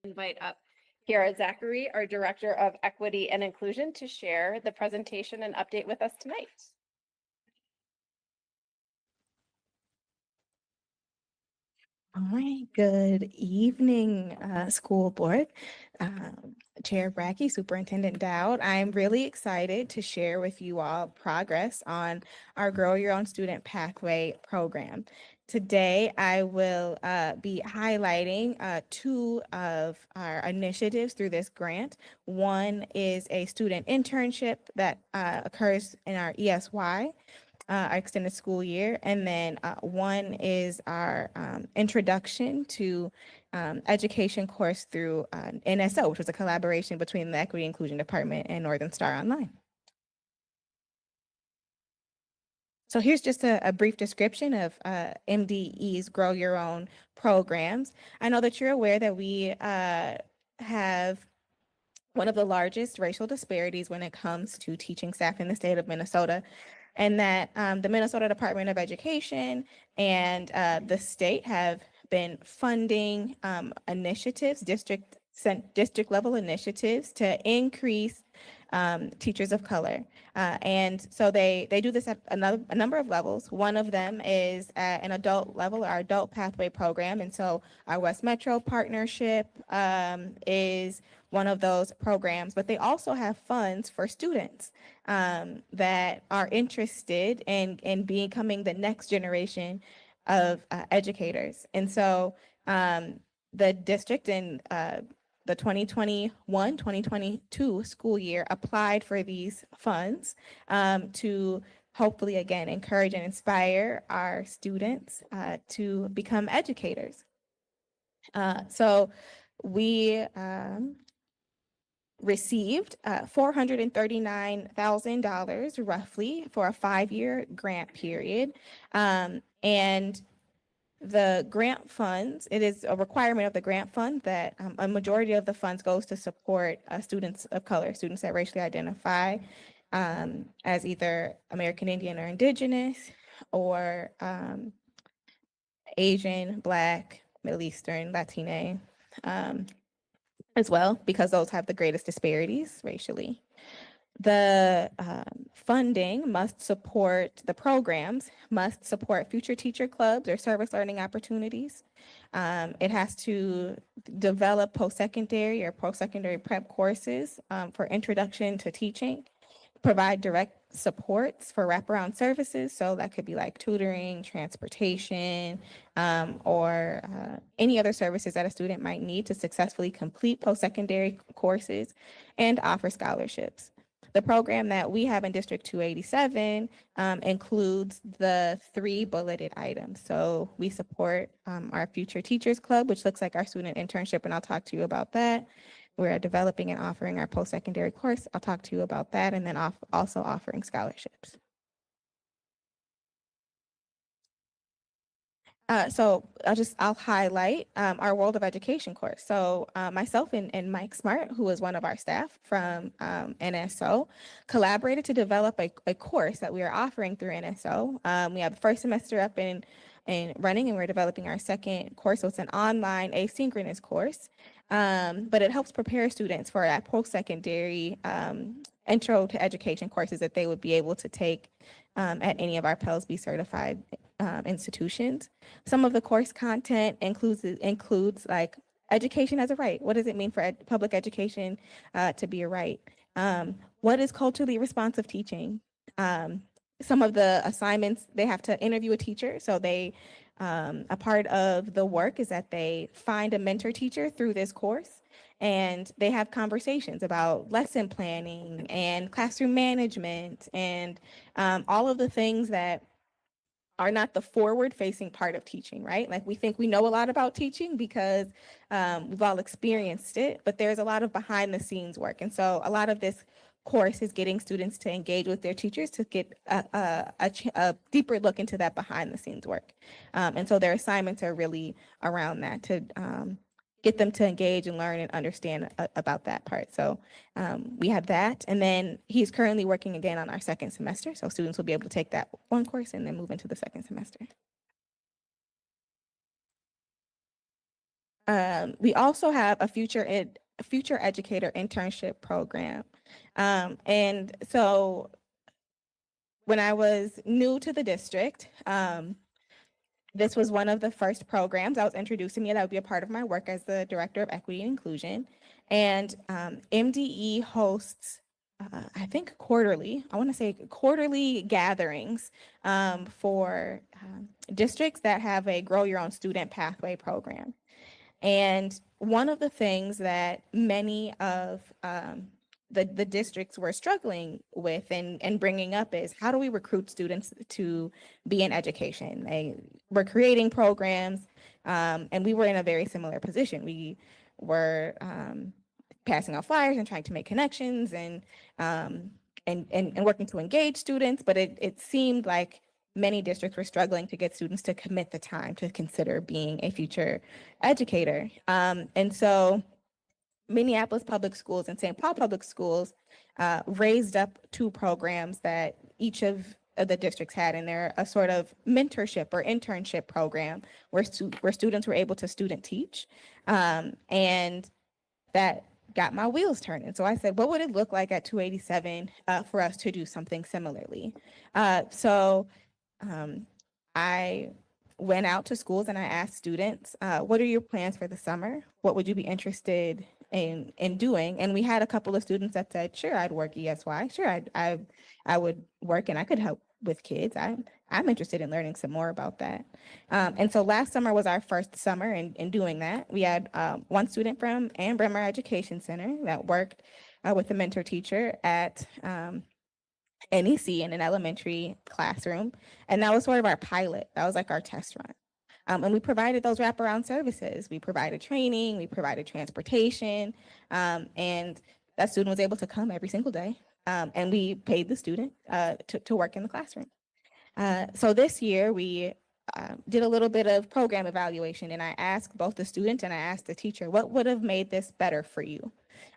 Invite up Kiara Zachary, our Director of Equity and Inclusion, to share the presentation and update with us tonight. All right, good evening, school board. Chair Brackey, Superintendent Dowd. I'm really excited to share with you all progress on our Grow Your Own Student Pathway program. Today, I will be highlighting two of our initiatives through this grant. One is a student internship that occurs in our ESY, our extended school year. And then one is our introduction to education course through NSO, which was a collaboration between the Equity Inclusion Department and Northern Star Online. So here's just a brief description of MDE's Grow Your Own programs. I know that you're aware that we have one of the largest racial disparities when it comes to teaching staff in the state of Minnesota, and that the Minnesota Department of Education and the state have been funding initiatives, district level initiatives to increase teachers of color. And so they do this at a number of levels. One of them is at an adult level, our adult pathway program. And so our West Metro partnership is one of those programs, but they also have funds for students that are interested in becoming the next generation of educators. And so the district in the 2021-2022 school year applied for these funds to hopefully, again, encourage and inspire our students to become educators. So we received $439,000 roughly for a 5-year grant period. And the grant funds, it is a requirement of the grant fund that a majority of the funds goes to support students of color, students that racially identify as either American Indian or Indigenous, or Asian, Black, Middle Eastern, Latina, as well, because those have the greatest disparities racially. The funding must support the programs, must support future teacher clubs or service learning opportunities. It has to develop post-secondary or post-secondary prep courses for introduction to teaching, provide direct supports for wraparound services. So that could be like tutoring, transportation, or any other services that a student might need to successfully complete post-secondary courses, and offer scholarships. The program that we have in District 287 includes the 3 bulleted items. So we support our Future Teachers Club, which looks like our student internship, and I'll talk to you about that. We're developing and offering our post-secondary course. I'll talk to you about that, and then also offering scholarships. So I'll highlight our World of Education course. So myself and Mike Smart, who is one of our staff from NSO, collaborated to develop a course that we are offering through NSO. We have the first semester up and running, and we're developing our second course. So it's an online asynchronous course, but it helps prepare students for that post-secondary intro to education courses that they would be able to take at any of our Pell B certified institutions. Some of the course content includes like education as a right. What does it mean for public education to be a right? What is culturally responsive teaching? Some of the assignments, they have to interview a teacher. So a part of the work is that they find a mentor teacher through this course, and they have conversations about lesson planning and classroom management and all of the things that are not the forward-facing part of teaching, right? Like we think we know a lot about teaching because we've all experienced it, but there's a lot of behind-the-scenes work. And so a lot of this course is getting students to engage with their teachers to get a deeper look into that behind-the-scenes work. And so their assignments are really around that to get them to engage and learn and understand about that part. So we have that. And then he's currently working again on our second semester. So students will be able to take that one course and then move into the second semester. We also have a future educator internship program. And so when I was new to the district, this was one of the first programs that was introduced to me that would be a part of my work as the Director of Equity and Inclusion. And MDE hosts, I think quarterly, I want to say quarterly gatherings for districts that have a Grow Your Own Student Pathway program. And one of the things that many of the districts were struggling with and bringing up is how do we recruit students to be in education? They were creating programs, and we were in a very similar position. We were passing out flyers and trying to make connections and working to engage students, but it seemed like many districts were struggling to get students to commit the time to consider being a future educator. And so Minneapolis Public Schools and St. Paul Public Schools raised up two programs that each of the districts had, and they're a sort of mentorship or internship program where students were able to student teach. And that got my wheels turning. So I said, what would it look like at 287 for us to do something similarly? So I went out to schools and I asked students, what are your plans for the summer? What would you be interested in doing? And we had a couple of students that said, sure, I'd work ESY. Sure, I would work and I could help with kids. I'm interested in learning some more about that. And so last summer was our first summer in doing that. We had one student from Ann Bremmer Education Center that worked with a mentor teacher at NEC in an elementary classroom. And that was sort of our pilot. That was like our test run. And we provided those wraparound services. We provided training, we provided transportation, and that student was able to come every single day. And we paid the student to work in the classroom. So this year we did a little bit of program evaluation, and I asked both the student and I asked the teacher, what would have made this better for you?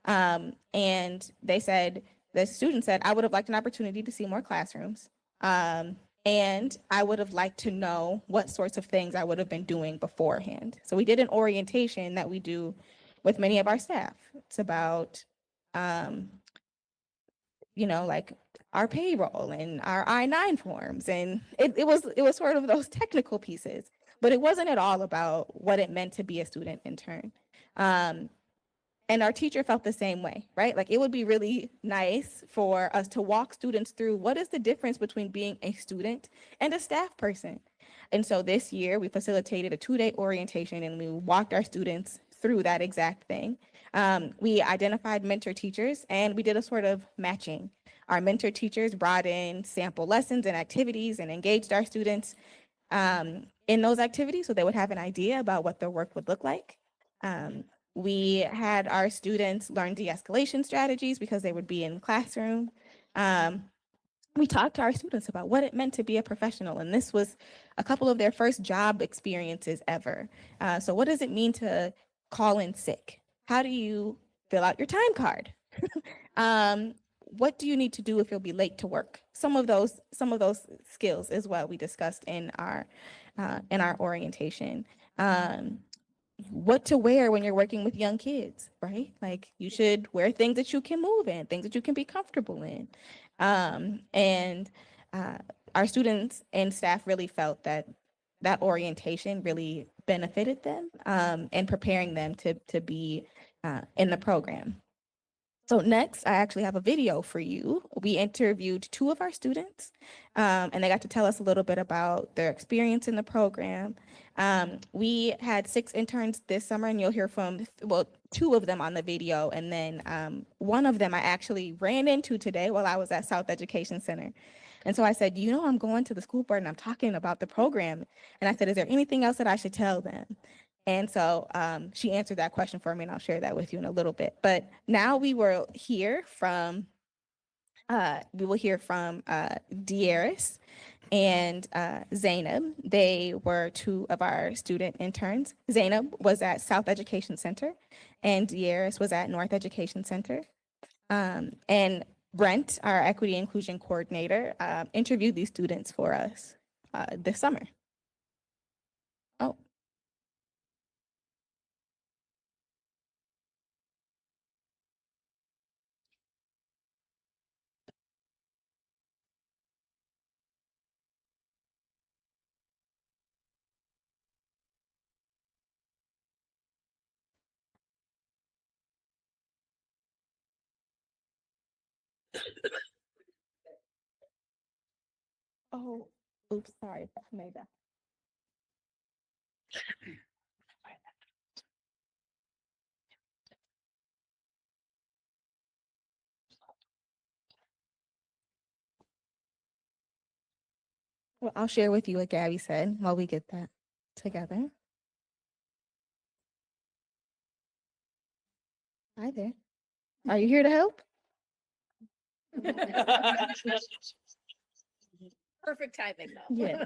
And they said, the student said, I would have liked an opportunity to see more classrooms. And I would have liked to know what sorts of things I would have been doing beforehand. So we did an orientation that we do with many of our staff. It's about, like our payroll and our I-9 forms. And it was sort of those technical pieces, but it wasn't at all about what it meant to be a student intern. And our teacher felt the same way, right? Like it would be really nice for us to walk students through what is the difference between being a student and a staff person. And so this year we facilitated a 2-day orientation and we walked our students through that exact thing. We identified mentor teachers and we did a sort of matching. Our mentor teachers brought in sample lessons and activities and engaged our students in those activities so they would have an idea about what their work would look like. We had our students learn de-escalation strategies because they would be in the classroom. We talked to our students about what it meant to be a professional, and this was a couple of their first job experiences ever. So what does it mean to call in sick? How do you fill out your time card? What do you need to do if you'll be late to work? Some of those skills is what we discussed in our orientation. What to wear when you're working with young kids, right? Like you should wear things that you can move in, things that you can be comfortable in. And our students and staff really felt that orientation really benefited them and preparing them to be in the program. So next, I actually have a video for you. We interviewed 2 of our students, and they got to tell us a little bit about their experience in the program. We had 6 interns this summer, and you'll hear from, 2 of them on the video, and then one of them I actually ran into today while I was at South Education Center. And so I said, I'm going to the school board and I'm talking about the program. And I said, is there anything else that I should tell them? And so she answered that question for me, and I'll share that with you in a little bit. But now we will hear from Dieris and Zainab. They were 2 of our student interns. Zainab was at South Education Center, and Dieris was at North Education Center. And Brent, our equity inclusion coordinator, interviewed these students for us this summer. Oh. Oh, oops, sorry, I made that. Well, I'll share with you what Gabby said while we get that together. Hi there. Are you here to help? Perfect timing though. Yeah.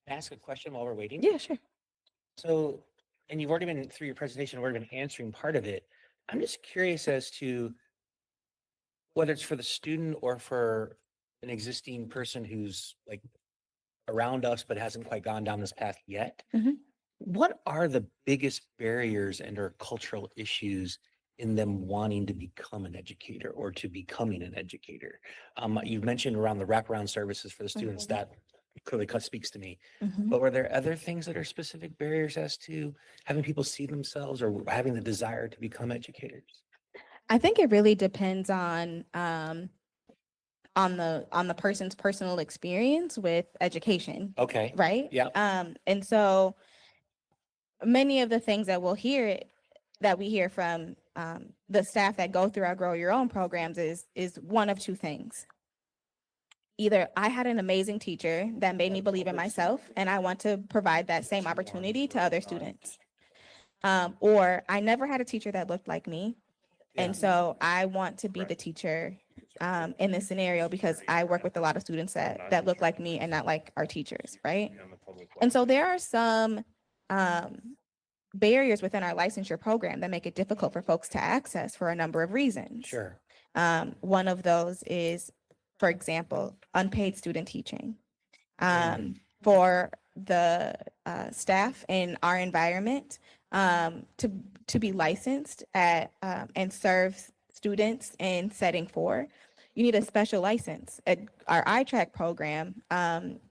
Ask a question while we're waiting? Yeah, sure. So, and you've already been through your presentation, already been answering part of it. I'm just curious as to whether it's for the student or for an existing person who's like around us but hasn't quite gone down this path yet. Mhm. What are the biggest barriers and or cultural issues in them wanting to become an educator or to becoming an educator? You've mentioned around the wraparound services for the students Mhm. that clearly speaks to me. Mhm. But were there other things that are specific barriers as to having people see themselves or having the desire to become educators? I think it really depends on the person's personal experience with education, Okay. right? Yeah. And so many of the things that we hear from the staff that go through our Grow Your Own programs is one of two things. Either I had an amazing teacher that made me believe in myself, and I want to provide that same opportunity to other students. Or I never had a teacher that looked like me, and so I want to be the teacher in this scenario because I work with a lot of students that look like me and not like our teachers, right? And so there are some barriers within our licensure program that make it difficult for folks to access for a number of reasons. Sure. One of those is, for example, unpaid student teaching. For the staff in our environment to be licensed at and serve students in setting 4, you need a special license. Our iTrack program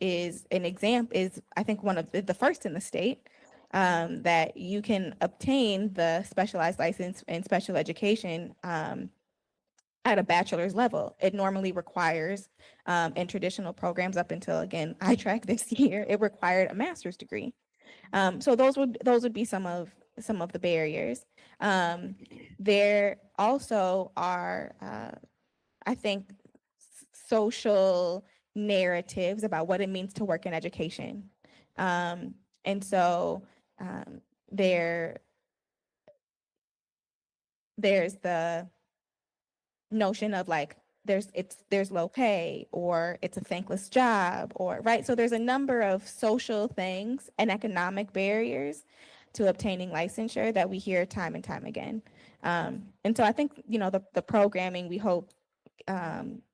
is an example, is I think one of the first in the state that you can obtain the specialized license in special education at a bachelor's level. It normally requires, in traditional programs up until, again, iTrack this year, it required a master's degree. So those would be some of the barriers. There also are, I think, social narratives about what it means to work in education. And so there's the notion of like there's low pay, or it's a thankless job, or right. So there's a number of social things and economic barriers to obtaining licensure that we hear time and time again. And so I think, the programming, we hope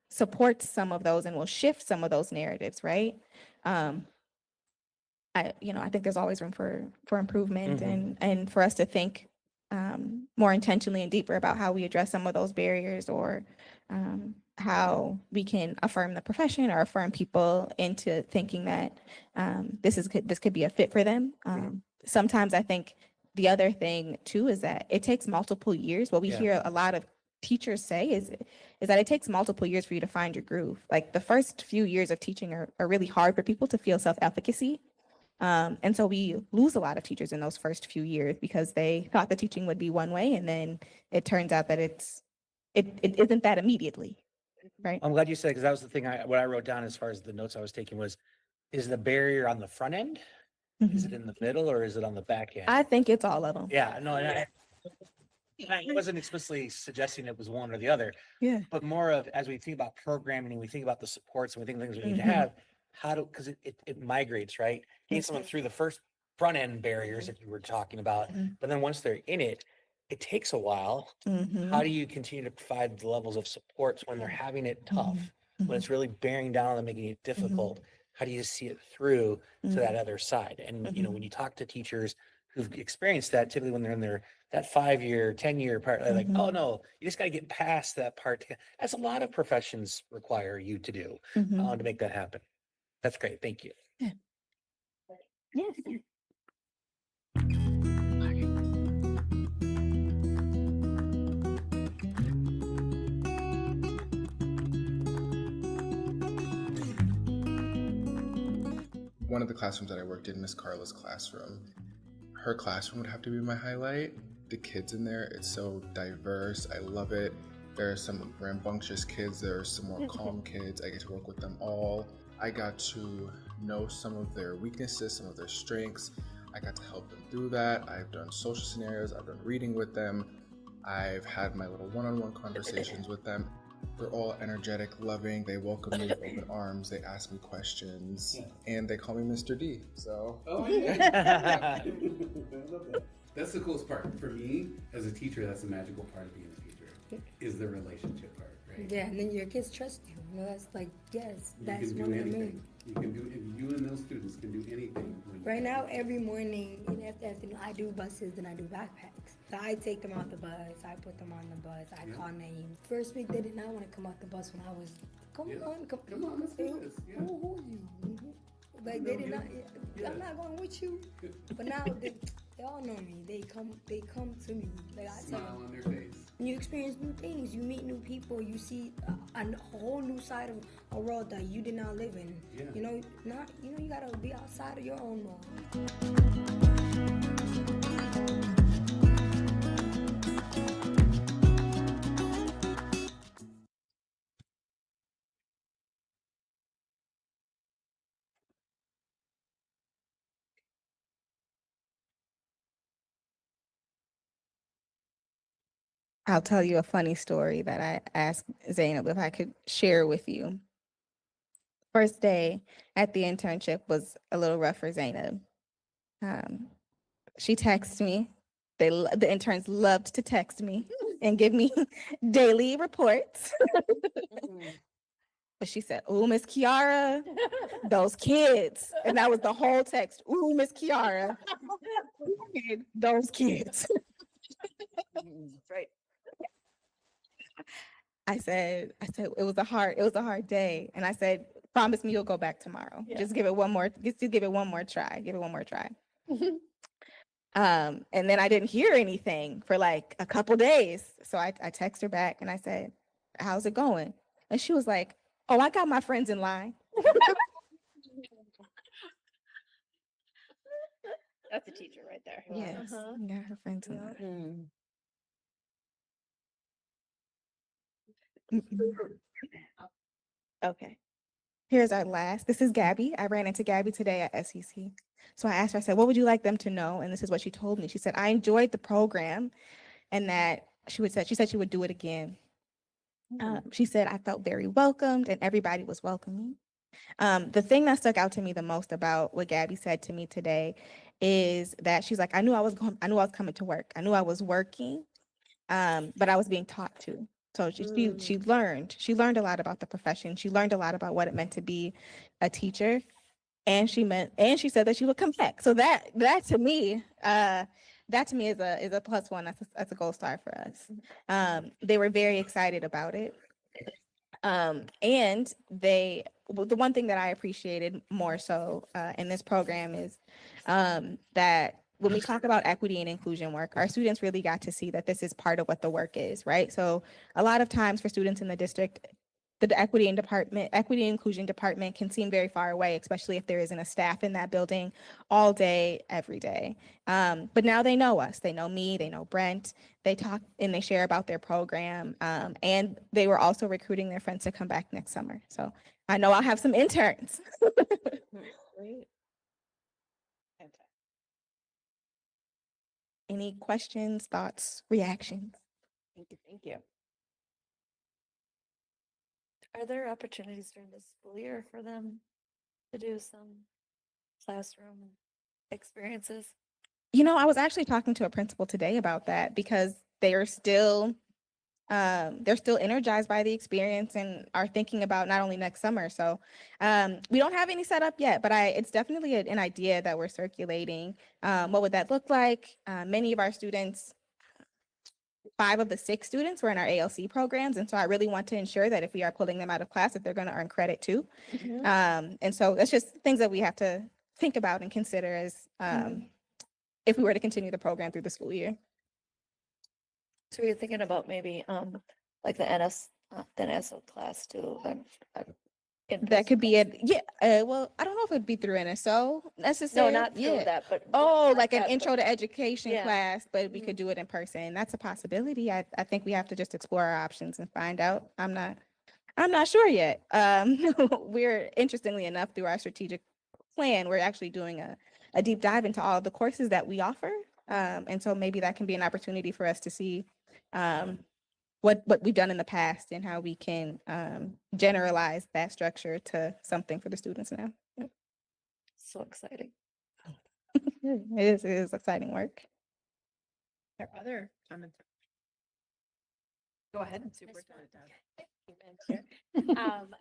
supports some of those and will shift some of those narratives, right? I think there's always room for improvement and for us to think more intentionally and deeper about how we address some of those barriers, or how we can affirm the profession or affirm people into thinking that this could be a fit for them. Sometimes I think the other thing too is that it takes multiple years. What we Yeah. hear a lot of teachers say is that it takes multiple years for you to find your groove. Like the first few years of teaching are really hard for people to feel self-efficacy. And so we lose a lot of teachers in those first few years because they thought the teaching would be one way, and then it turns out that it isn't that immediately, right? I'm glad you said, because that was the thing what I wrote down as far as the notes I was taking was, is the barrier on the front end? Is it in the middle or is it on the back end? I think it's all of them. Yeah, no, and I wasn't explicitly suggesting it was one or the other, Yeah. but more of, as we think about programming and we think about the supports and we think things we need to Mhm. have, because it migrates, right? Getting someone through the first front end barriers that you were talking about, Mhm. but then once they're in it, it takes a while. Mhm. How do you continue to provide the levels of supports when they're having it tough, when it's really bearing down on them, making it difficult? How do you see it through to that other side? And, when you talk to teachers who've experienced that typically when they're in their that 5-year, 10-year part, they're like, oh Mhm. no, you just got to get past that part. As a lot of professions require you to do Mhm. to make that happen. That's great. Thank you. Yes. One of the classrooms that I worked in, Miss Carla's classroom, her classroom would have to be my highlight. The kids in there, it's so diverse. I love it. There are some rambunctious kids, there are some more calm kids. I get to work with them all. I got to know some of their weaknesses, some of their strengths. I got to help them through that. I've done social scenarios, I've done reading with them. I've had my little one-on-one conversations with them. They're all energetic, loving. They welcome me with open arms. They ask me questions, and they call me Mr. D. So, Oh yeah. I love that. That's the coolest part for me as a teacher. That's the magical part of being a teacher is the relationship part, right? Yeah, and then your kids trust you. You know, that's like, yes, You that's can one do of the anything. main. You can do, and you and those students can do anything. When you Right now, every morning and afternoon, I do buses and I do backpacks. So I take them out the bus, I put them on the bus, I call names. First week, they did not want to come out the bus when I was, come Yeah. on, Come on, let's do this. Yeah. Who are you? Like, they did not, I'm not going with you. But now, they all know me. They come to me. Like, I tell Smile them. on their face. You experience new things, you meet new people, you see a whole new side of a world that you did not live in. Yeah. You know, you gotta be outside of your own world. I'll tell you a funny story that I asked Zainab if I could share with you. First day at the internship was a little rough for Zainab. She texted me. The interns loved to text me and give me daily reports. But she said, "Ooh, Miss Kiara, those kids," and that was the whole text. "Ooh, Miss Kiara, those kids." Right. I said it was a hard day, and I said, "Promise me you'll go back tomorrow. Yeah. Just give it one more try. Give it one more try." And then I didn't hear anything for like a couple days. So I texted her back and I said, "How's it going?" And she was like, "Oh, I got my friends in line." That's a teacher right there. Yes, got her friends in line. Okay. Here's our last. This is Gabby. I ran into Gabby today at SEC. So I asked her, I said, "What would you like them to know?" And this is what she told me. She said, "I enjoyed the program," and that she said she would do it again. She said, "I felt very welcomed and everybody was welcoming." The thing that stuck out to me the most about what Gabby said to me today is that she's like, I knew I was coming to work. I knew I was working, but I was being taught to. So she learned a lot about the profession. She learned a lot about what it meant to be a teacher. And she said that she would come back. So that to me is a plus one. That's a gold star for us. They were very excited about it. And the one thing that I appreciated more so in this program is that when we talk about equity and inclusion work, our students really got to see that this is part of what the work is, right? So a lot of times for students in the district, the equity and inclusion department can seem very far away, especially if there isn't a staff in that building all day, every day. But now they know us. They know me. They know Brent. They talk and they share about their program. And they were also recruiting their friends to come back next summer. So I know I'll have some interns. Great. Any questions, thoughts, reactions? Thank you. Thank you. Are there opportunities during the school year for them to do some classroom experiences? You know, I was actually talking to a principal today about that because they are still they're still energized by the experience and are thinking about not only next summer. So we don't have any set up yet, but it's definitely an idea that we're circulating. What would that look like? Many of our students, 5 of the 6 students were in our ALC programs. And so I really want to ensure that if we are pulling them out of class, that they're going to earn credit too. And so that's just things that we have to think about and consider as if we were to continue the program through the school year. So you're thinking about maybe, like the the NSO class too? That could be it. Yeah. Well, I don't know if it'd be through NSO No, necessarily. not through Yeah. that, but. Oh, like an that, but- intro to education Yeah. class, but we could do it in person. That's a possibility. I think we have to just explore our options and find out. I'm not sure yet. We're interestingly enough through our strategic plan, we're actually doing a deep dive into all of the courses that we offer. And so maybe that can be an opportunity for us to see what we've done in the past and how we can generalize that structure to something for the students now. Yep. So exciting. It is exciting work. There are other comments? Go ahead, Superintendent Doug. Thank you, Madam Chair.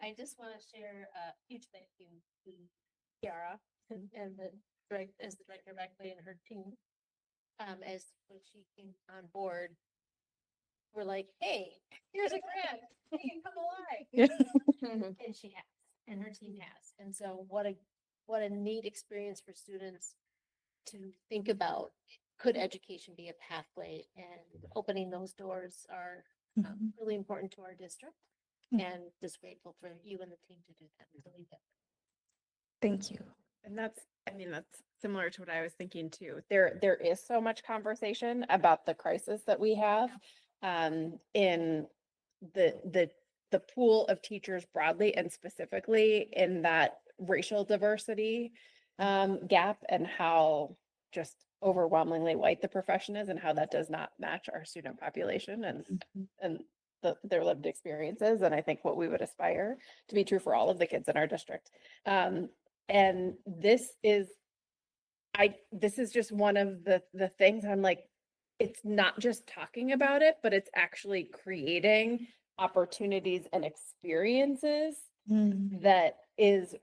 I just want to share a huge thank you to Kiara and the director of Equity and her team. As when she came on board, we're like, hey, here's a grant, you can come alive. And she has, and her team has. And so what a neat experience for students to think about. Could education be a pathway? And opening those doors are really important to our district. And just grateful for you and the team to do that. To lead that. Thank you. And that's similar to what I was thinking too. There is so much conversation about the crisis that we have in the pool of teachers broadly and specifically in that racial diversity gap, and how just overwhelmingly white the profession is and how that does not match our student population and their lived experiences. And I think what we would aspire to be true for all of the kids in our district. And this is just one of the things I'm like, it's not just talking about it, but it's actually creating opportunities and experiences that is,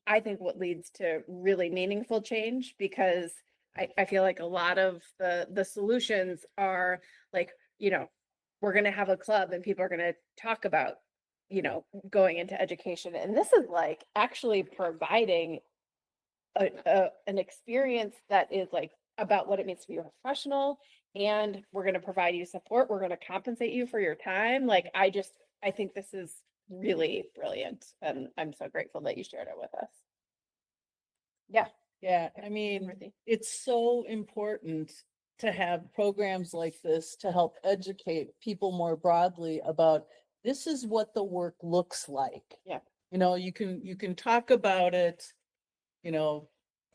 I think, what leads to really meaningful change, because I feel like a lot of the solutions are like, we're going to have a club and people are going to talk about, going into education. And this is like actually providing an experience that is like about what it means to be a professional, and we're going to provide you support. We're going to compensate you for your time. Like, I think this is really brilliant, and I'm so grateful that you shared it with us. Yeah. Yeah, I mean, it's so important to have programs like this to help educate people more broadly about this is what the work looks like. Yeah. You can talk about it,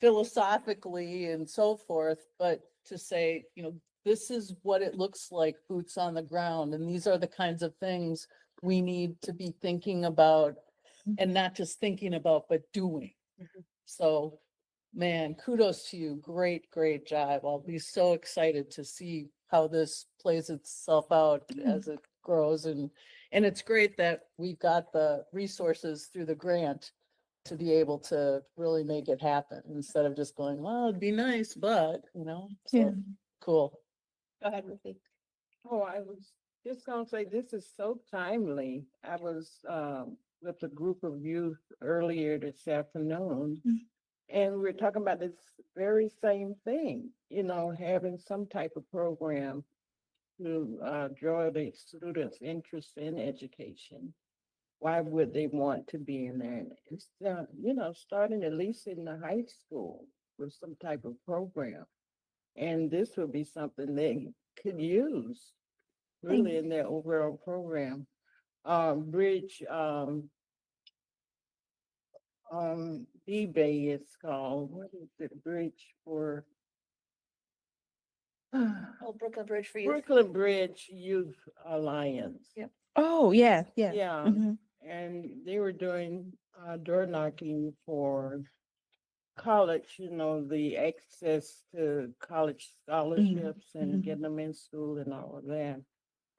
philosophically and so forth, but to say, this is what it looks like, boots on the ground, and these are the kinds of things we need to be thinking about, and not just thinking about, but doing. So, man, kudos to you. Great job. I'll be so excited to see how this plays itself out as it grows. And it's great that we've got the resources through the grant to be able to really make it happen instead of just going, well, it'd be nice, but, so cool. Go ahead, Ruthie. Oh, I was just gonna say, this is so timely. I was with a group of youth earlier this afternoon, and we were talking about this very same thing, having some type of program to draw the students' interest in education. Why would they want to be in there? It's, starting at least in the high school with some type of program. And this would be something they could use really in their overall program. Bridge, B-Bay it's called. What is it? Bridge for Oh, Brooklyn Bridge for you. Brooklyn Bridge Youth Alliance. Yep. Oh, yeah. Yeah. Mhm. And they were doing door knocking for college, the access to college scholarships and getting them in school and all of that.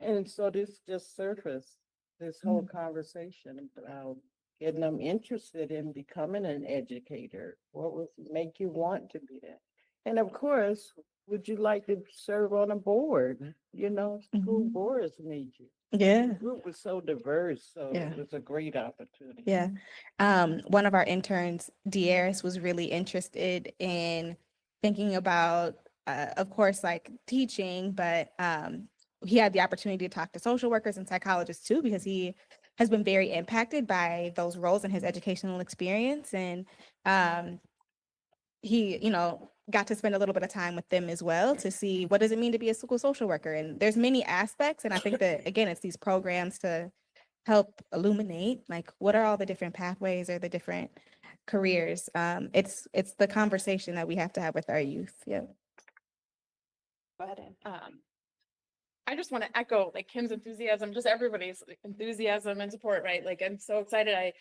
And so this just surfaced, this whole conversation about getting them interested in becoming an educator. What would make you want to be that? And of course, would you like to serve on a board? You know, school Mhm. boards need you. Yeah. The group was so diverse, so Yeah. it was a great opportunity. Yeah. One of our interns, Dieris, was really interested in thinking about, of course, like teaching, but he had the opportunity to talk to social workers and psychologists too, because he has been very impacted by those roles in his educational experience. And he, got to spend a little bit of time with them as well to see what does it mean to be a school social worker. And there's many aspects. And I think that, again, it's these programs to help illuminate, like, what are all the different pathways or the different careers. It's the conversation that we have to have with our youth. Yeah. Go ahead and, I just want to echo like Kim's enthusiasm, just everybody's enthusiasm and support, right? Like, I'm so excited. I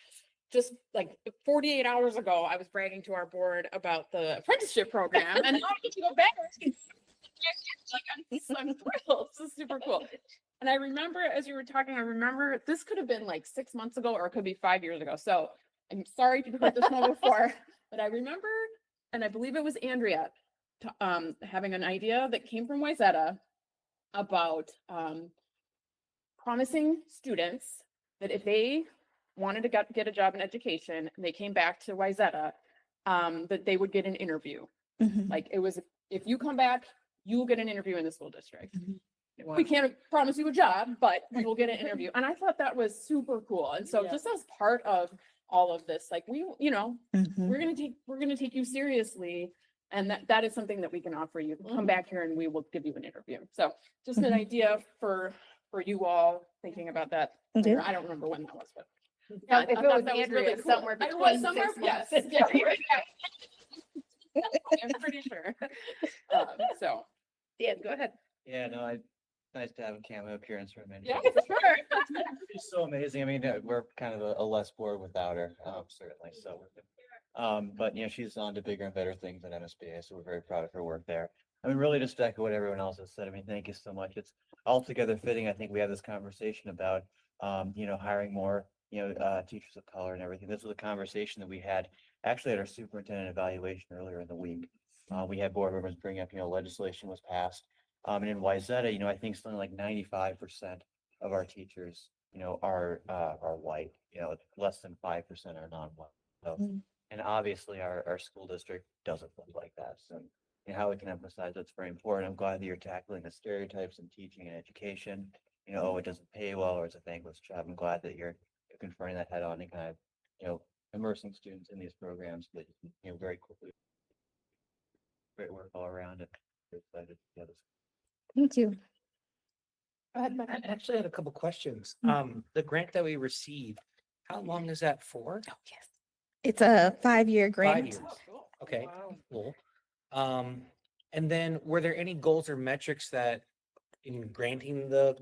just like 48 hours ago, I was bragging to our board about the apprenticeship program and now I get to go back. Like, I'm thrilled. This is super cool. And I remember as you were talking, I remember this could have been like 6 months ago, or it could be 5 years ago. So I'm sorry if you've heard this one before, but I remember, and I believe it was Andrea, having an idea that came from Wayzata about promising students that if they wanted to get a job in education and they came back to Wayzata, that they would get an interview. Mhm. Like, it was, if you come back, you will get an interview in the school district. Mhm. We can't promise you a job, but you will get an interview. And I thought that was super cool. And so Yeah. just as part of all of this, like, Mhm. we're gonna take you seriously. And that is something that we can offer you. Come back here and we will give you an interview. So just an Mhm. idea for you all thinking about that. Okay. later. I don't remember when that was, but. If Yeah, I it thought was that was Andrea, really cool. somewhere It was between somewhere, 6 yes, months. yeah, I'm pretty sure. So, Dan, go ahead. Yeah, no, nice to have a cameo appearance from Mindy. Yeah, for sure. She's so amazing. I mean, we're kind of a less board without her, certainly. So, but she's on to bigger and better things at MSBA, so we're very proud of her work there. I mean, really just to echo what everyone else has said. I mean, thank you so much. It's altogether fitting. I think we had this conversation about, hiring more, teachers of color and everything. This was a conversation that we had actually at our superintendent evaluation earlier in the week. We had board members bring up, legislation was passed. And in Wayzata, I think something like 95% of our teachers, are white, less than 5% are non-white. So, Mm. and obviously our school district doesn't look like that. So, how we can emphasize that's very important. I'm glad that you're tackling the stereotypes in teaching and education. Oh, it doesn't pay well or it's a thankless job. I'm glad that you're confronting that head on and kind of, immersing students in these programs that, very quickly. Great work all around it. We're excited. Yeah, this Thank you. Go ahead, I Mike. actually had a couple questions. Mm. The grant that we received, how long is that for? Oh, yes. It's a 5-year 5 grant. years. Oh, cool. Okay, Wow. cool. And then were there any goals or metrics that in granting the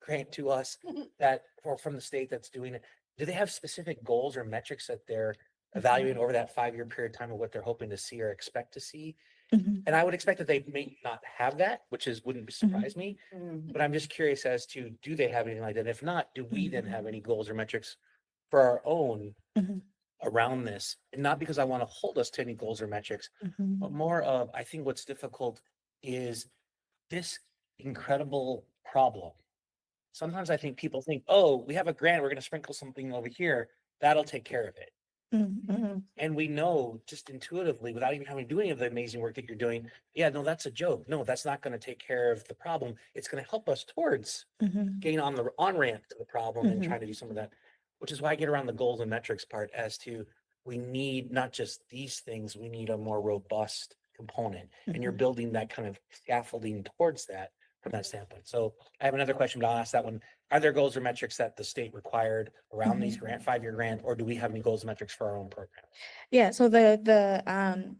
grant to us that, or from the state that's doing it, do they have specific goals or metrics that they're evaluating over that 5-year period of time of what they're hoping to see or expect to see? Mhm. And I would expect that they may not have that, which wouldn't surprise me, Mm. but I'm just curious as to, do they have anything like that? And if not, do we then Mhm. have any goals or metrics for our own Mhm. around this? And not because I want to hold us to any goals or metrics, Mhm. but more of, I think what's difficult is this incredible problem. Sometimes I think people think, oh, we have a grant, we're going to sprinkle something over here, that'll take care of it. Mhm. And we know just intuitively, without even having to do any of the amazing work that you're doing, yeah, no, that's a joke. No, that's not going to take care of the problem. It's going to help us towards Mhm. getting on the on-ramp to the problem and Mhm. trying to do some of that, which is why I get around the goals and metrics part as to, we need not just these things, we need a more robust component. And you're Mhm. building that kind of scaffolding towards that from that standpoint. So I have another question, but I'll ask that one. Are there goals or metrics that the state required around these grant, 5-year grant, or do we have any goals and metrics for our own program? Yeah, so the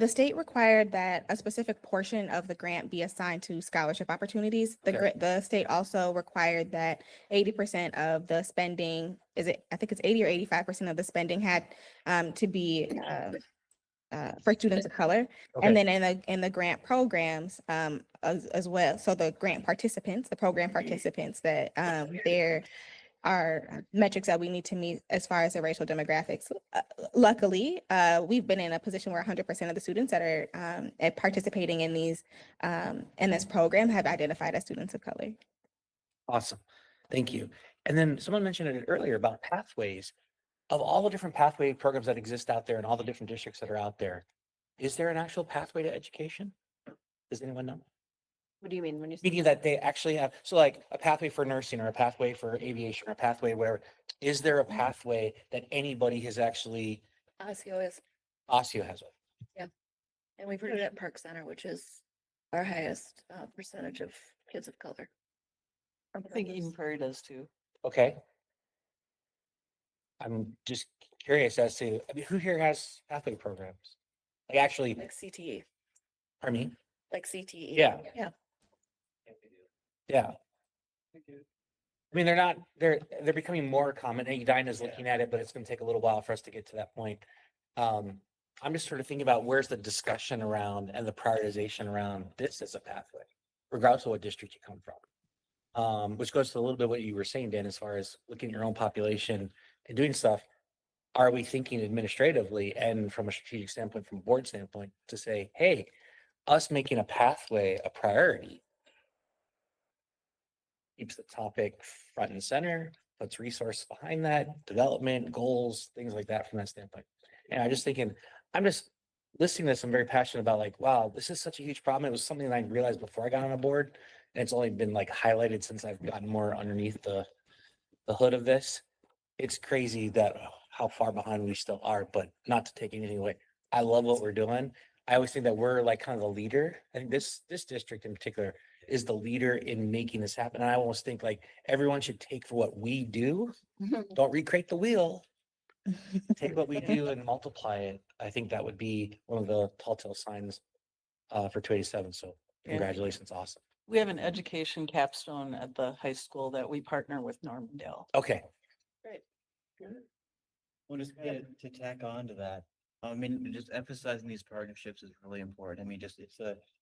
state required that a specific portion of the grant be assigned to scholarship opportunities. Okay. The state also required that 80% of the spending, I think it's 80 or 85% of the spending had to be for students of color. Okay. And then in the grant programs, as well. So the grant participants, the program participants that, there are metrics that we need to meet as far as the racial demographics. Luckily, we've been in a position where 100% of the students that are, participating in in this program have identified as students of color. Awesome. Thank you. And then someone mentioned it earlier about pathways. Of all the different pathway programs that exist out there and all the different districts that are out there, is there an actual pathway to education? Does anyone know? What do you mean when you say? Meaning that they actually have, so like a pathway for nursing or a pathway for aviation or a pathway where, is there a pathway that anybody has actually, Osceola is, OSSEO has it? and we've heard it at Park Center, which is our highest percentage of kids of color. I think Eden Prairie does too. Okay. I'm just curious as to, I mean, who here has pathway programs? Like actually, Like CTE, pardon me? like CTE. Yeah. Yeah. Yeah. I mean, they're becoming more common. Hey, Dinah's looking at it, but it's gonna take a little while for us to get to that point. I'm just sort of thinking about where's the discussion around and the prioritization around this as a pathway, regardless of what district you come from. Which goes to a little bit what you were saying, Dan, as far as looking at your own population and doing stuff. Are we thinking administratively and from a strategic standpoint, from a board standpoint, to say, hey, us making a pathway a priority keeps the topic front and center, puts resource behind that, development, goals, things like that from that standpoint. And I'm just thinking, I'm just listening to this, I'm very passionate about like, wow, this is such a huge problem. It was something that I realized before I got on the board. And it's only been like highlighted since I've gotten more underneath the hood of this. It's crazy that how far behind we still are, but not to take anything away. I love what we're doing. I always think that we're like kind of the leader. I think this district in particular is the leader in making this happen. And I almost think like everyone should take for what we do. Don't recreate the wheel. Take what we do and multiply it. I think that would be one of the telltale signs for 287. So Yeah. congratulations. Awesome. We have an education capstone at the high school that we partner with Normandale. Okay. Well, just to tack on to that, I mean, just emphasizing these partnerships is really important. I mean, just it's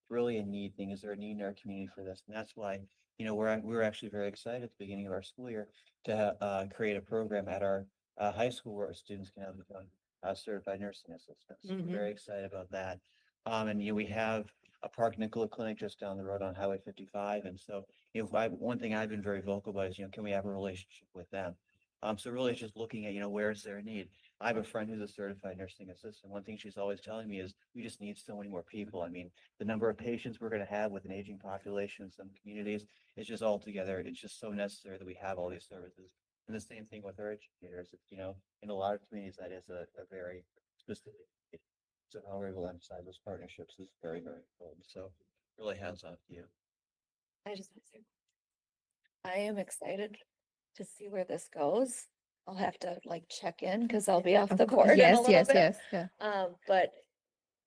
really a need thing. Is there a need in our community for this? And that's why, we're actually very excited at the beginning of our school year to create a program at our high school where our students can have certified nursing assistants. So we're very excited about that. And we have a Park Nicola clinic just down the road on Highway 55. And so, one thing I've been very vocal about is, can we have a relationship with them? So really it's just looking at, where's their need? I have a friend who's a certified nursing assistant. One thing she's always telling me is we just need so many more people. I mean, the number of patients we're going to have with an aging population in some communities is just all together. It's just so necessary that we have all these services. And the same thing with our educators. In a lot of communities, that is a very specific. So how we're able to emphasize those partnerships is very, very important. So really hands off to you. I just want to say, I am excited to see where this goes. I'll have to check in because I'll be off the board. in a Yes, little yes, bit. yes, yeah. But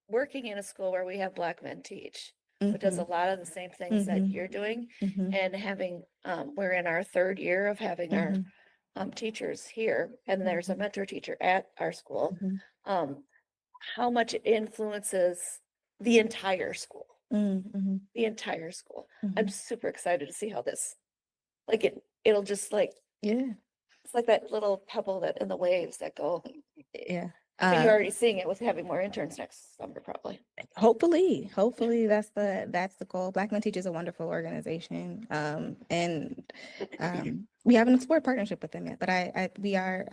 working in a school where we have Black men teach, which does a lot of the same things that Mhm. you're doing, Mhm. and having, we're in our third year of having our teachers here, and there's a mentor teacher at our school. Mhm. How much it influences the entire school, Mhm. the entire school. Mhm. I'm super excited to see how this, it'll just Yeah, it's like that little pebble that in the waves that go. yeah. And you're already seeing it with having more interns next summer, probably. Hopefully that's the goal. Black Men Teach is a wonderful organization. And we haven't explored partnership with them yet, but we are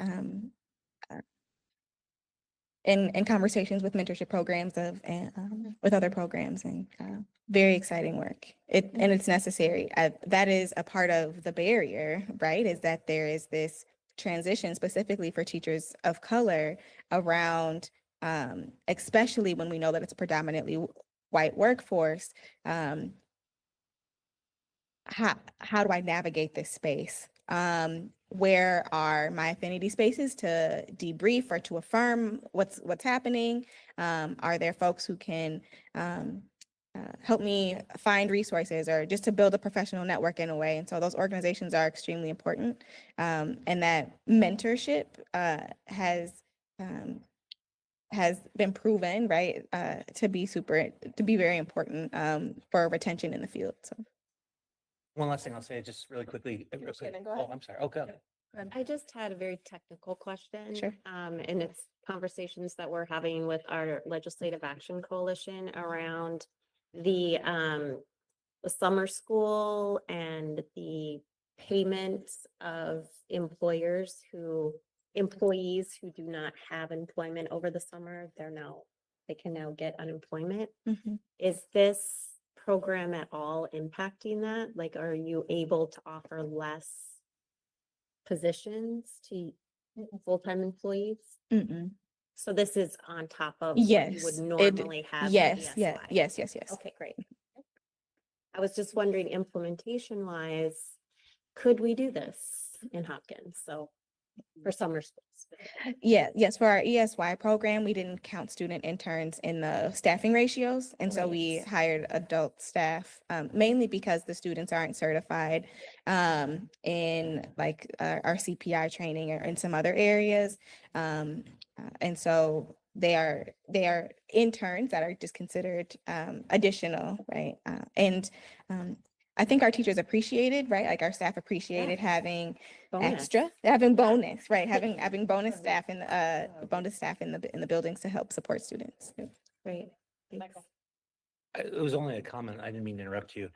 in conversations with mentorship programs with other programs, and very exciting work. And it's necessary. That is a part of the barrier, right? Is that there is this transition specifically for teachers of color around, especially when we know that it's a predominantly white workforce. How do I navigate this space? Where are my affinity spaces to debrief or to affirm what's happening? Are there folks who can help me find resources or just to build a professional network in a way? And so those organizations are extremely important. And that mentorship has has been proven, right, to be very important for retention in the field. So. One last thing I'll say, just really quickly. Shannon, go Oh, ahead. I'm sorry. Oh, go. I just had a very technical question. Sure. And it's conversations that we're having with our Legislative Action Coalition around the summer school and the payments of employees who do not have employment over the summer. They can now get unemployment. Mhm. Is this program at all impacting that? Like, are you able to offer less positions to full-time employees? Mm-mm. So this is on top of what you would Yes, normally have. for yes, ESY. yes. Okay, great. I was just wondering, implementation wise, could we do this in Hopkins? So for summer schools. Yeah, yes, for our ESY program, we didn't count student interns in the staffing ratios. And so we Right. hired adult staff, mainly because the students aren't certified in like our CPI training or in some other areas. And so they are interns that are just considered additional, right? I think our teachers appreciated, right? Like our staff appreciated having Bonus. having bonus, right? Having bonus staff in the buildings to help support students. Yeah. Great. Thanks. It was only a comment. I didn't mean to interrupt you.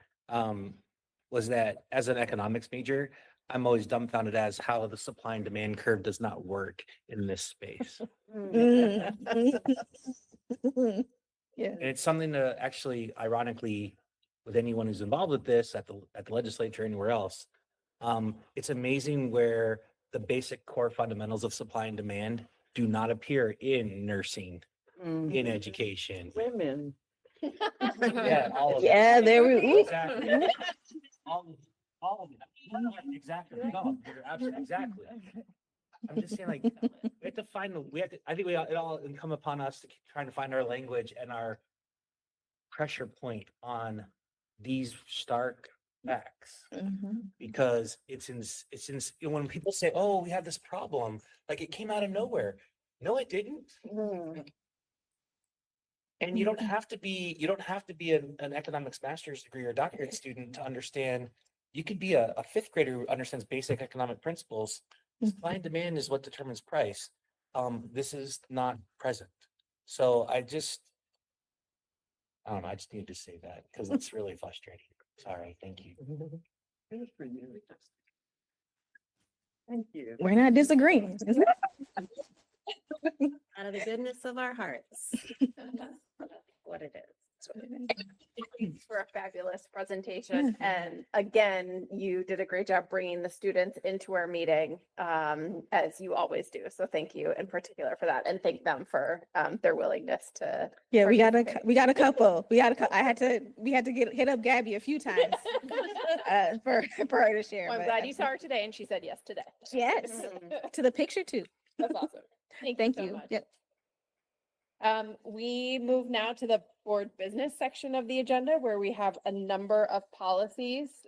Was that as an economics major, I'm always dumbfounded as how the supply and demand curve does not work in this space. Mm. Yeah. And it's something to actually, ironically, with anyone who's involved with this at the legislature, anywhere else, it's amazing where the basic core fundamentals of supply and demand do not appear in nursing, in education. Women. Yeah, all of it. Yeah, there we. ooh. Exactly. All of it. Exactly. No, you're absolutely, exactly. I'm just saying, like, we have to find I think it all come upon us to keep trying to find our language and our pressure point on these stark facts. Mhm. Because when people say, oh, we have this problem, like it came out of nowhere. No, it didn't. And you don't have to be an economics master's degree or a doctorate student to understand. You could be a fifth grader who understands basic economic principles. Supply and demand is what determines price. This is not present. So I don't know, I just needed to say that because it's really frustrating. Sorry, thank you. Good for you. Thank you. We're not disagreeing. Out of the goodness of our hearts. What it is. For a fabulous presentation. And again, you did a great job bringing the students into our meeting, as you always do. So thank you in particular for that, and thank them for their willingness to. Yeah, we got a participate. couple. We had to hit up Gabby a few times for her to share. Well, I'm but glad you saw her today and she said yes today. Yes, to the picture too. That's awesome. Thank so you. much. Yep. We move now to the board business section of the agenda where we have a number of policies.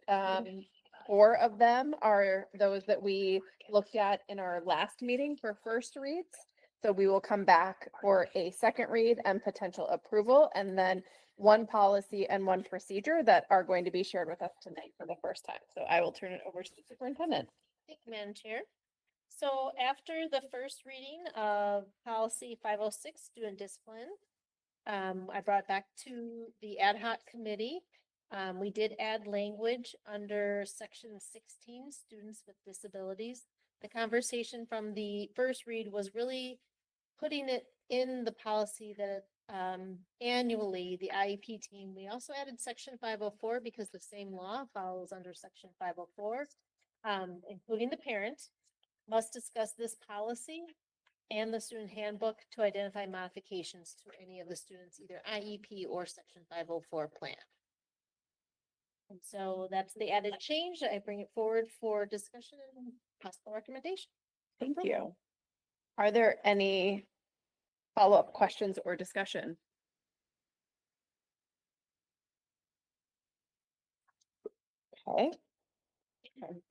4 of them are those that we looked at in our last meeting for first reads. So we will come back for a second read and potential approval, and then 1 policy and 1 procedure that are going to be shared with us tonight for the first time. So I will turn it over to the superintendent. Thank you, Madam Chair. So after the first reading of policy 506, student discipline, I brought it back to the ad hoc committee. We did add language under section 16, students with disabilities. The conversation from the first read was really putting it in the policy that annually the IEP team, we also added section 504 because the same law follows under section 504, including the parent, must discuss this policy and the student handbook to identify modifications to any of the students, either IEP or section 504 plan. And so that's the added change. I bring it forward for discussion and possible recommendation. Thank you. Are there any follow-up questions or discussion? Okay.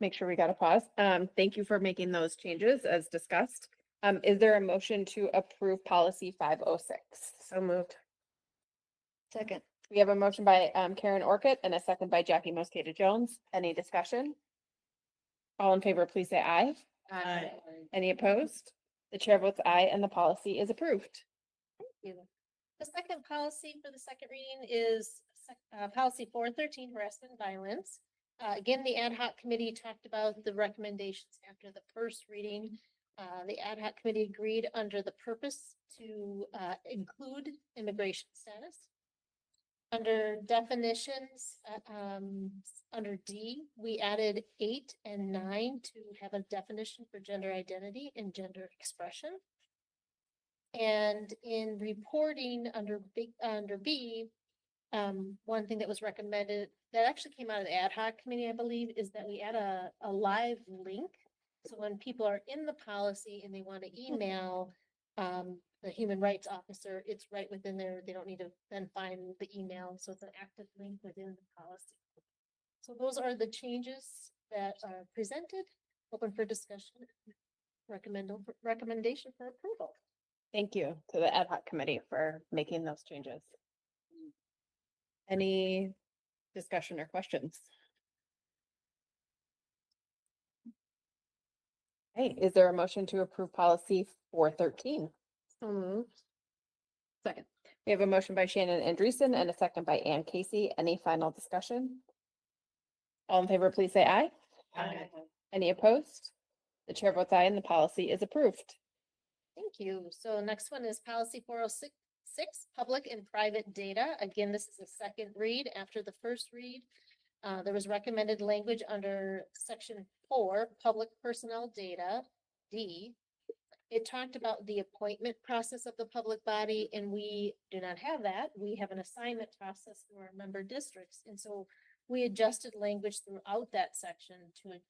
Make sure we got a pause. Thank you for making those changes as discussed. Is there a motion to approve policy 506? So moved. Second. We have a motion by Karen Orchid and a second by Jackie Mosqueda Jones. Any discussion? All in favor, please say aye. Any opposed? The chair votes aye and the policy is approved. you. The second policy for the second reading is policy 413, harassment and violence. Again, the ad hoc committee talked about the recommendations after the first reading. The ad hoc committee agreed under the purpose to include immigration status. Under definitions, under D, we added 8 and 9 to have a definition for gender identity and gender expression. And in reporting under B, one thing that was recommended, that actually came out of the ad hoc committee, I believe, is that we add a live link. So when people are in the policy and they want to email the human rights officer, it's right within there. They don't need to then find the email. So it's an active link within the policy. So those are the changes that are presented. Open for discussion. Recommendation for approval. Thank you to the ad hoc committee for making those changes. Any discussion or questions? Hey, is there a motion to approve policy 413? So moved. Second. We have a motion by Shannon Andreessen and a second by Ann Casey. Any final discussion? All in favor, please say aye. Aye. Any opposed? The chair votes aye and the policy is approved. Thank you. So next one is policy 406, public and private data. Again, this is a second read after the first read. There was recommended language under section 4, public personnel data, D. It talked about the appointment process of the public body, and we do not have that. We have an assignment process for our member districts. And so we adjusted language throughout that section to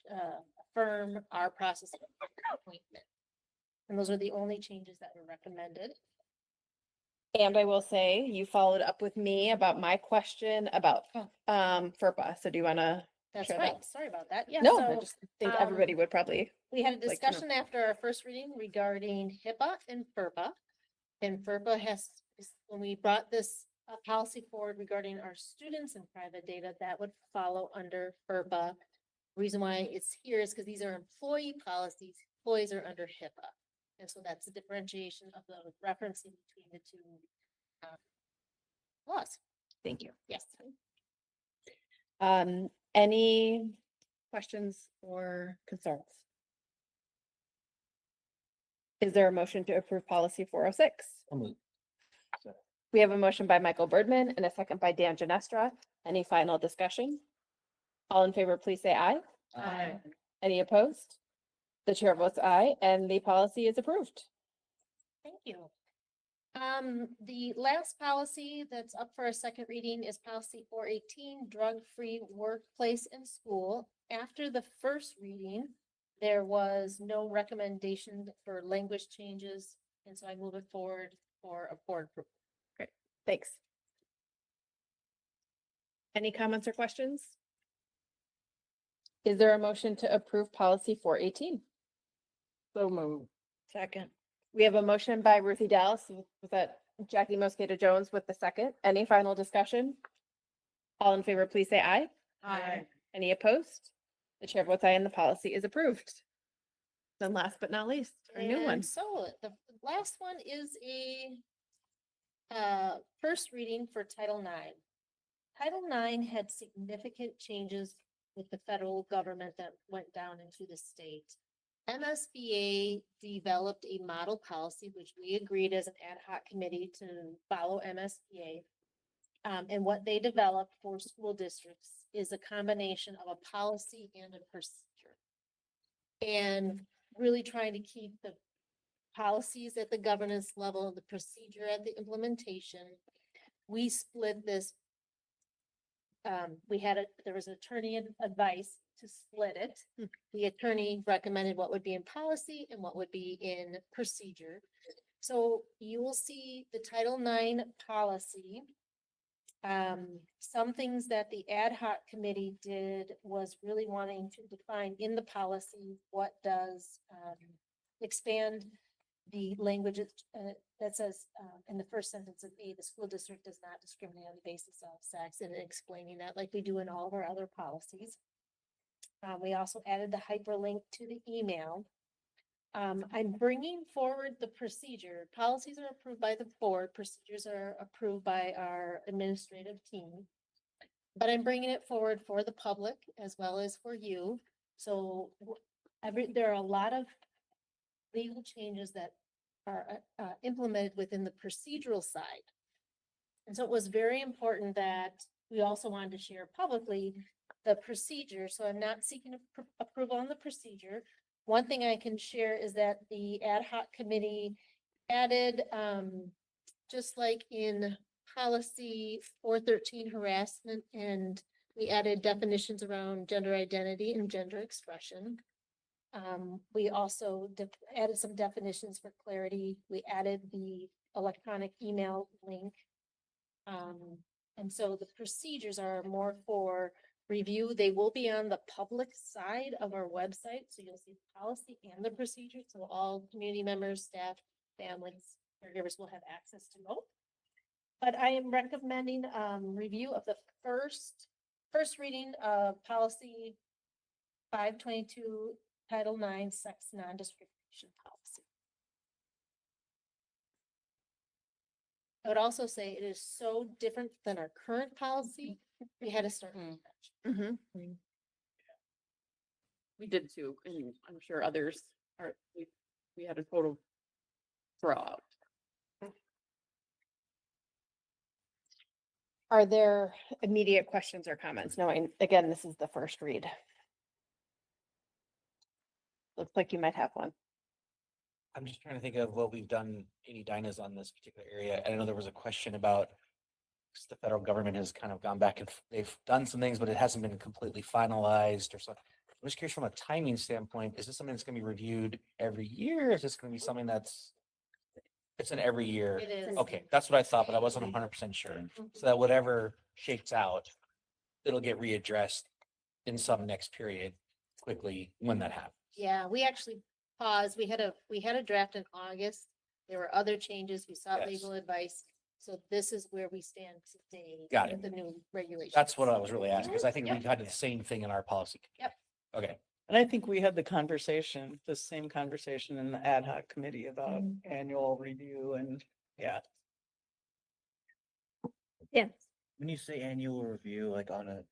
affirm our process of appointment. And those are the only changes that were recommended. And I will say, you followed up with me about my question about FERPA. So do you want to? That's Sure right. that- Sorry about that. Yeah. No, so, I just think everybody would probably. we had a like to know. discussion after our first reading regarding HIPAA and FERPA. And FERPA when we brought this policy forward regarding our students and private data, that would follow under FERPA. Reason why it's here is because these are employee policies. Employees are under HIPAA. And so that's the differentiation of the referencing between the two laws. Thank you. Yes. Any questions or concerns? Is there a motion to approve policy 406? So moved. We have a motion by Michael Birdman and a second by Dan Genestra. Any final discussion? All in favor, please say aye. Aye. Any opposed? The chair votes aye and the policy is approved. Thank you. The last policy that's up for a second reading is policy 418, drug-free workplace and school. After the first reading, there was no recommendation for language changes, and so I move it forward for a board approval. Great, thanks. Any comments or questions? Is there a motion to approve policy 418? So moved. Second. We have a motion by Ruthie Dallas, was that Jackie Mosqueda Jones with the second. Any final discussion? All in favor, please say aye. Aye. Any opposed? The chair votes aye and the policy is approved. Then last but not least, our new one. And so the last one is a first reading for Title IX. Title IX had significant changes with the federal government that went down into the state. MSBA developed a model policy, which we agreed as an ad hoc committee to follow MSBA. And what they developed for school districts is a combination of a policy and a procedure. And really trying to keep the policies at the governance level, the procedure at the implementation. We split this. There was attorney advice to split it. The attorney recommended what would be in policy and what would be in procedure. So you will see the Title IX policy. Some things that the ad hoc committee did was really wanting to define in the policy what does expand the language that says, in the first sentence of A, the school district does not discriminate on the basis of sex, and explaining that like we do in all of our other policies. We also added the hyperlink to the email. I'm bringing forward the procedure. Policies are approved by the board, procedures are approved by our administrative team. But I'm bringing it forward for the public as well as for you. So there are a lot of legal changes that are implemented within the procedural side. And so it was very important that we also wanted to share publicly the procedure. So I'm not seeking approval on the procedure. One thing I can share is that the ad hoc committee added, just like in policy 413 harassment, and we added definitions around gender identity and gender expression. We also added some definitions for clarity. We added the electronic email link. And so the procedures are more for review. They will be on the public side of our website. So you'll see the policy and the procedure. So all community members, staff, families, caregivers will have access to both. But I am recommending review of the first reading of policy 522, Title 9, sex non-discrimination policy. I would also say it is so different than our current policy. We had to start from scratch. Mhm. We did too, and I'm sure others are, we had a total draw. Are there immediate questions or comments? Knowing, again, this is the first read. Looks like you might have one. I'm just trying to think of what we've done, any Dinah's on this particular area. I know there was a question about 'cause the federal government has kind of gone back and they've done some things, but it hasn't been completely finalized or something. I'm just curious from a timing standpoint, is this something that's going to be reviewed every year? Is this going to be something it's an every year? It is. Okay, that's what I thought, but I wasn't 100% sure. So that whatever shakes out, it'll get readdressed in some next period quickly when that happens. Yeah, we actually paused. We had a draft in August. There were other changes. We sought Yes. legal advice. So this is where we stand today. Got with it. The new regulations. That's what I was really asking, because I think we Yep. had the same thing in our policy. Yep. Okay. And I think we had the same conversation in the ad hoc committee about annual review and, yeah. Yeah. When you say annual review, like on a,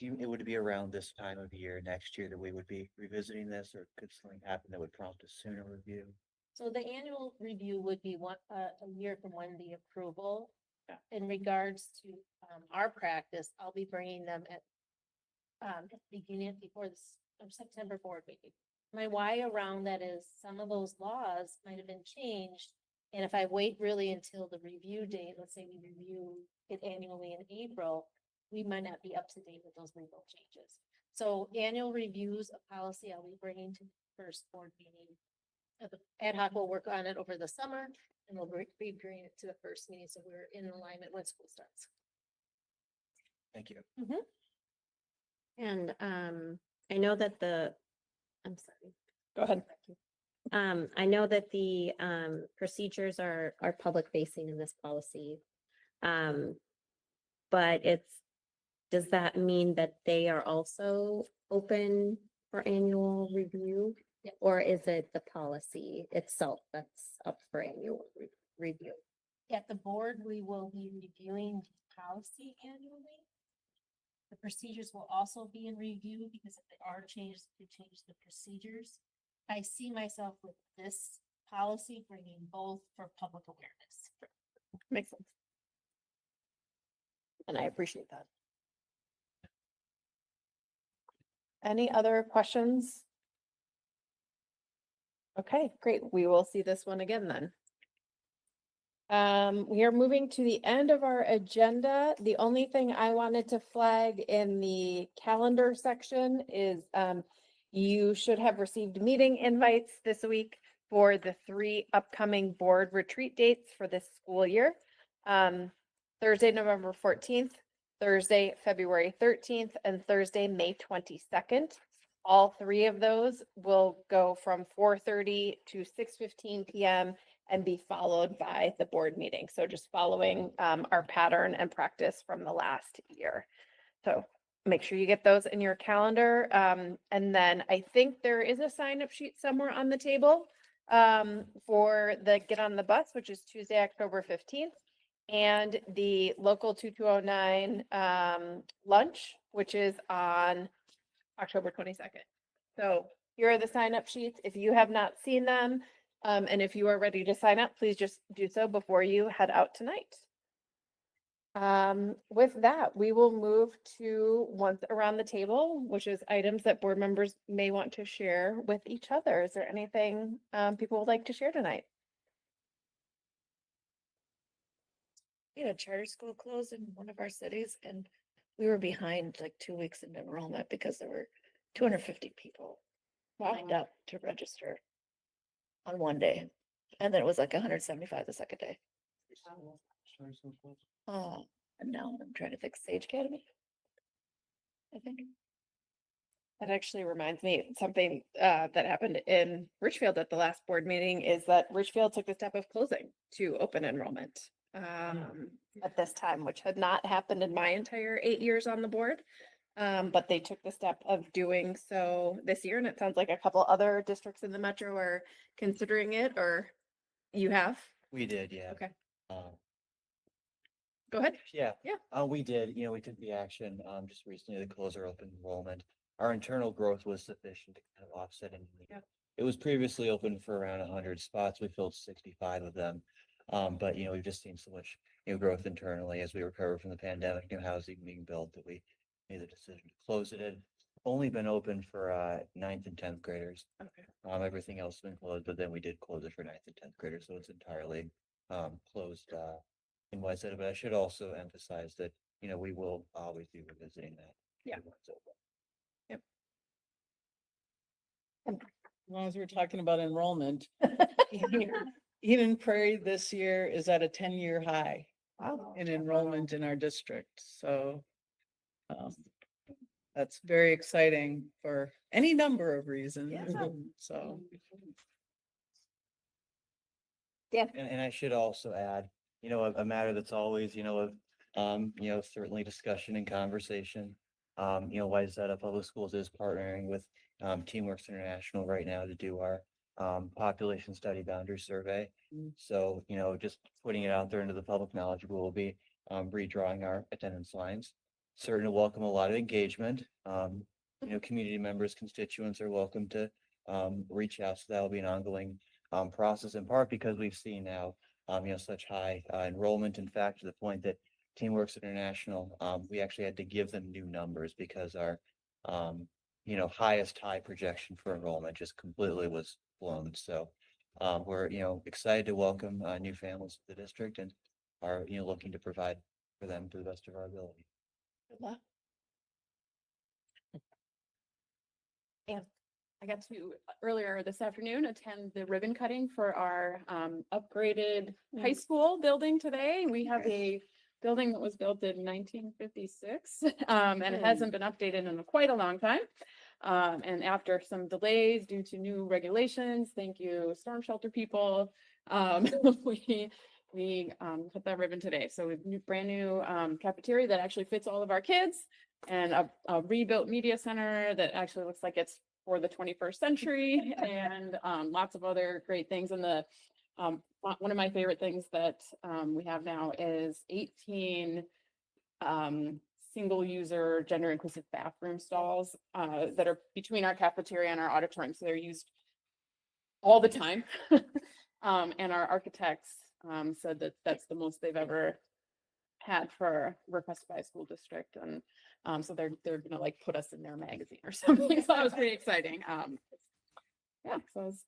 it would be around this time of year next year that we would be revisiting this, or could something happen that would prompt a sooner review? So the annual review would be a year from when the approval. In regards to our practice, I'll be bringing them at the beginning before the September board meeting. My why around that is some of those laws might have been changed. And if I wait really until the review date, let's say we review it annually in April, we might not be up to date with those legal changes. So annual reviews of policy, I'll be bringing to the first board meeting. The ad hoc will work on it over the summer and we'll be bringing it to the first meeting. So we're in alignment when school starts. Thank you. And I know that I'm sorry. Go ahead. I know that the procedures are public facing in this policy. But does that mean that they are also open for annual review? Yep. Or is it the policy itself that's up for annual review? At the board, we will be reviewing the policy annually. The procedures will also be in review because if there are changes, to change the procedures. I see myself with this policy bringing both for public awareness. Makes sense. And I appreciate that. Any other questions? Okay, great. We will see this one again then. We are moving to the end of our agenda. The only thing I wanted to flag in the calendar section is you should have received meeting invites this week for the 3 upcoming board retreat dates for this school year. Thursday, November 14th, Thursday, February 13th, and Thursday, May 22nd. All three of those will go from 4:30 to 6:15 PM and be followed by the board meeting. So just following our pattern and practice from the last year. So make sure you get those in your calendar. And then I think there is a sign up sheet somewhere on the table for the Get on the Bus, which is Tuesday, October 15th. And the local 2209 lunch, which is on October 22nd. So here are the sign up sheets. If you have not seen them, and if you are ready to sign up, please just do so before you head out tonight. With that, we will move to once around the table, which is items that board members may want to share with each other. Is there anything people would like to share tonight? We had a charter school close in one of our cities and we were behind like 2 weeks in enrollment because there were 250 people lined up to register on one day. And then it was like 175 the second day. And now I'm trying to think Sage Academy. I think. That actually reminds me, something that happened in Richfield at the last board meeting is that Richfield took the step of closing to open enrollment at this time, which had not happened in my entire 8 years on the board. But they took the step of doing so this year, and it sounds like a couple other districts in the metro are considering it, or you have? We did, yeah. Okay, Um, go ahead. Yeah. Yeah. We did, we took the action, just recently to close our open enrollment. Our internal growth was sufficient to kind of offset any. Yeah. It was previously open for around 100 spots. We filled 65 of them. But we've just seen so much, growth internally as we recover from the pandemic, new housing being built, that we made the decision to close it. It had only been open for 9th and 10th graders. Okay. Everything else has been closed, but then we did close it for 9th and 10th graders, so it's entirely closed in WYSETA. But I should also emphasize that, we will always be revisiting that. Yeah. once it's open. As long as we're talking about enrollment. Eden Prairie this year is at a 10-year high Wow. in enrollment in our district, so. That's very exciting for any number of reasons, so. Yeah. And I should also add, a matter that's always, certainly discussion and conversation. WYSETA Public Schools is partnering with TeamWorks International right now to do our population study boundary survey. So, just putting it out there into the public knowledge, we will be redrawing our attendance lines. Certain to welcome a lot of engagement. Community members, constituents are welcome to reach out. So that will be an ongoing process, in part because we've seen now, such high enrollment. In fact, to the point that TeamWorks International, we actually had to give them new numbers because our, highest high projection for enrollment just completely was blown. So we're, excited to welcome new families to the district and are, looking to provide for them to the best of our ability. Good luck. And I got to earlier this afternoon attend the ribbon cutting for our upgraded high school building today. We have a building that was built in 1956 and it hasn't been updated in quite a long time. And after some delays due to new regulations, thank you storm shelter people, we cut that ribbon today. So we've brand new cafeteria that actually fits all of our kids, and a rebuilt media center that actually looks like it's for the 21st century, and lots of other great things. And the one of my favorite things that we have now is 18 single user gender inclusive bathroom stalls that are between our cafeteria and our auditorium. So they're used all the time. And our architects said that that's the most they've ever had for request by a school district. And so they're gonna like put us in their magazine or something. So that was pretty exciting. Yeah, so it's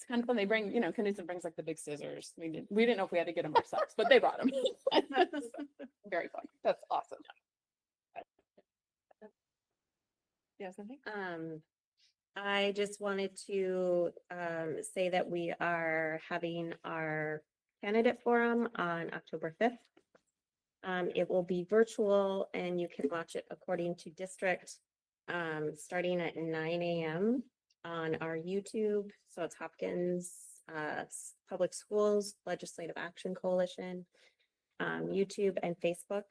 kind of fun. They bring, Kinnison brings like the big scissors. We didn't know if we had to get them ourselves, but they brought them. Very fun. that's awesome. Yeah, something? I just wanted to say that we are having our candidate forum on October 5th. It will be virtual and you can watch it according to district. starting at 9 a.m. on our YouTube. So it's Hopkins Public Schools Legislative Action Coalition, YouTube and Facebook.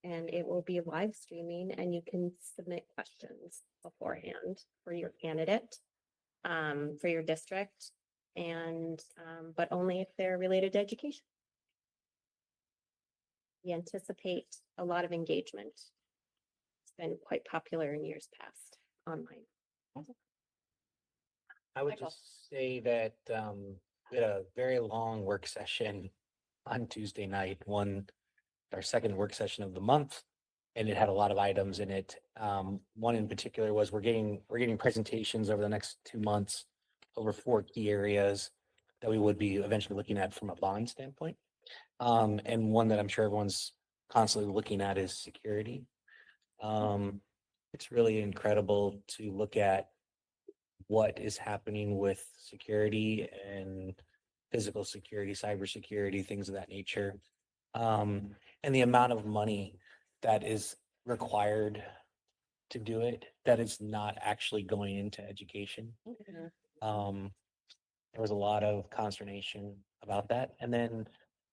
And it will be live streaming, and you can submit questions beforehand for your candidate, for your district, and but only if they're related to education. We anticipate a lot of engagement. It's been quite popular in years past online. I would Michael. just say that we had a very long work session on Tuesday night, our second work session of the month, and it had a lot of items in it. One in particular was we're getting presentations over the next 2 months over 4 key areas that we would be eventually looking at from a bond standpoint. And one that I'm sure everyone's constantly looking at is security. It's really incredible to look at what is happening with security and physical security, cybersecurity, things of that nature. And the amount of money that is required to do it, that is not actually going into education. There was a lot of consternation about that. And then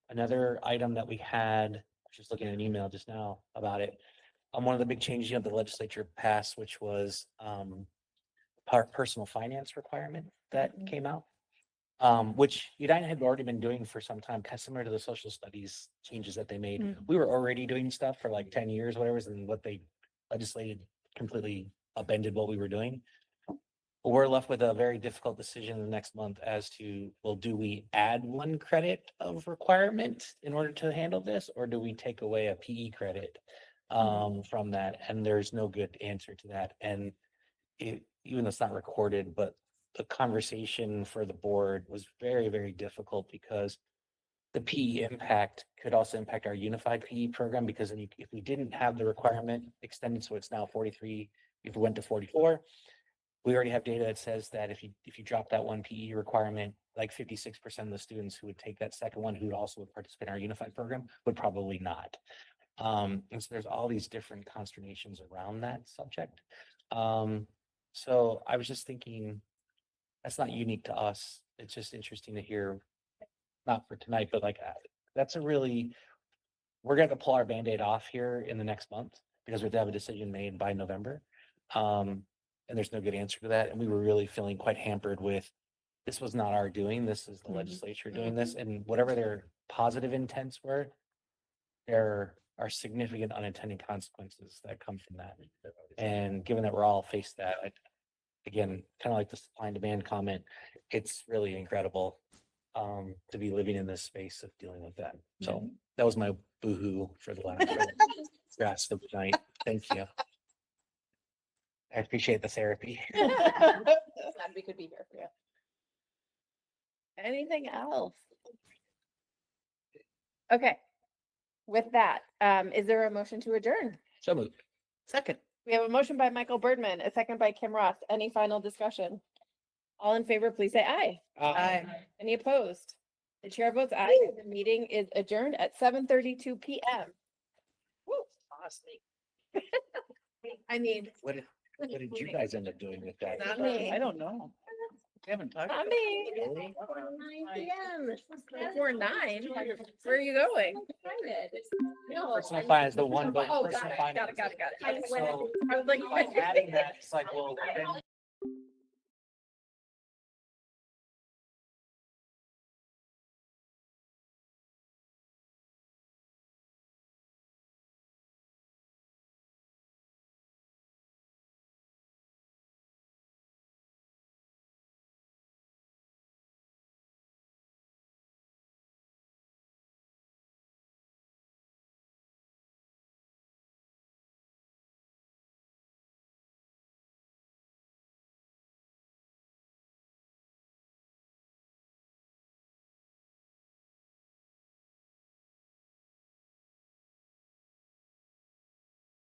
another item that we had, I was just looking at an email just now about it. One of the big changes the legislature passed, which was personal finance requirement that came out. Which United had already been doing for some time, kind of similar to the social studies changes that they made. We were already doing stuff for like 10 years, whatever, and what they legislated completely upended what we were doing. But we're left with a very difficult decision the next month as to, well, do we add 1 credit of requirement in order to handle this, or do we take away a PE credit from that? And there's no good answer to that. And even though it's not recorded, but the conversation for the board was very, very difficult because the PE impact could also impact our unified PE program, because if we didn't have the requirement extended, so it's now 43, if we went to 44, we already have data that says that if you drop that 1 PE requirement, like 56% of the students who would take that second one, who would also participate in our unified program, would probably not. And so there's all these different consternations around that subject. So I was just thinking, that's not unique to us. It's just interesting to hear, not for tonight, but like, we're going to pull our Band-Aid off here in the next month because we have to have a decision made by November. And there's no good answer to that. And we were really feeling quite hampered with, this was not our doing, this is the legislature doing this, and whatever their positive intents were, there are significant unintended consequences that come from that. And given that we're all faced that, again, kind of like the supply and demand comment, it's really incredible to be living in this space of dealing with that. So that was my boo-hoo for the rest of the night. Thank you. I appreciate the therapy. Glad we could be here for you. Anything else? Okay. With that, is there a motion to adjourn? So moved. Second. We have a motion by Michael Birdman, a second by Kim Ross. Any final discussion? All in favor, please say aye. Aye. Any opposed? The chair votes aye. The meeting is adjourned at 7:32 p.m. Woo. I mean, What did you guys end up doing with that? not me. I don't know. We haven't talked. Not me. 9 p.m. Before 9. Where are you going? Personal finance, the one, but Oh, personal got it, finance. got it, got it, got it. So I was like, what? adding that, it's like, well, then